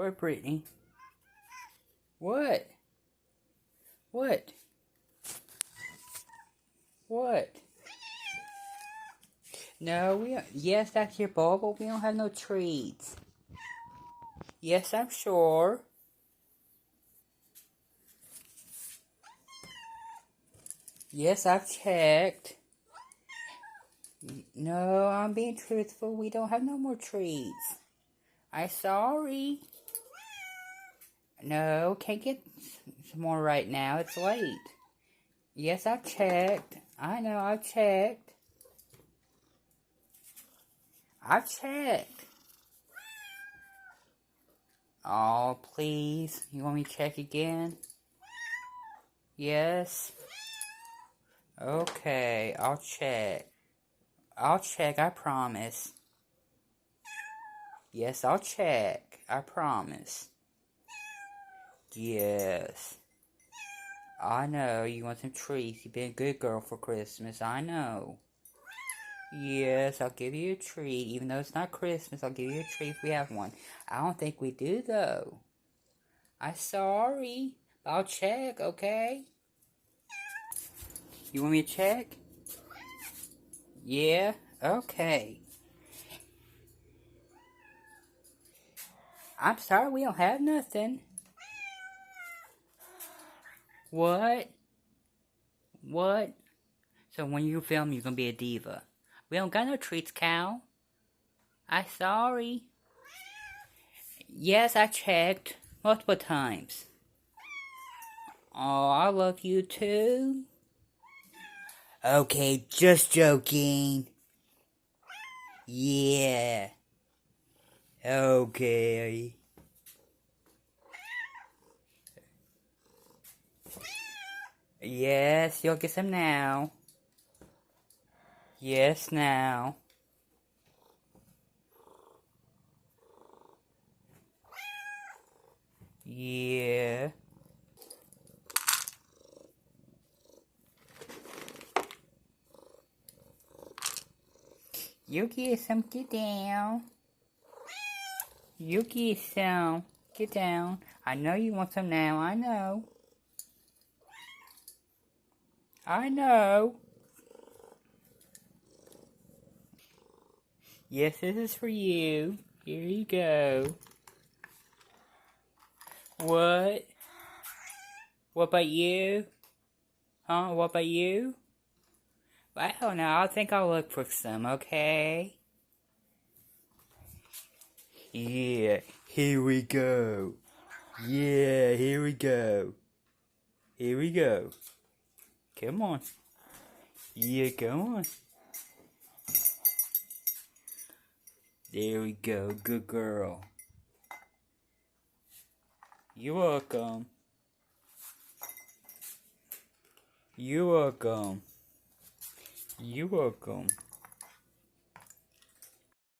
Where, Brittany? What? What? What? No, we don't. Yes, that's your ball, but we don't have no treats. Yes, I'm sure. Yes, I've checked. No, I'm being truthful. We don't have no more treats. I'm sorry. No, can't get some more right now. It's late. Yes, I've checked. I know, I've checked. I've checked. Oh, please. You want me to check again? Yes. Okay, I'll check. I'll check, I promise. Yes, I'll check. I promise. Yes. I know, you want some treats. You've been a good girl for Christmas. I know. Yes, I'll give you a treat. Even though it's not Christmas, I'll give you a treat if we have one. I don't think we do, though. I'm sorry. I'll check, okay? You want me to check? Yeah? Okay. I'm sorry, we don't have nothing. What? What? So when you film, you're gonna be a diva. We don't got no treats, Cal. I'm sorry. Yes, I checked. Multiple times. Oh, I love you too. Okay, just joking. Yeah. Okay. Yes, you'll get some now. Yes, now. Yeah. You get some, get down. You get some, get down. I know you want some now, I know. I know. Yes, this is for you. Here you go. What? What about you? Huh? What about you? I don't know. I think I'll look for some, okay? Yeah, here we go. Yeah, here we go. Here we go. Come on. Yeah, come on. There we go. Good girl. You're welcome. You're welcome. You're welcome.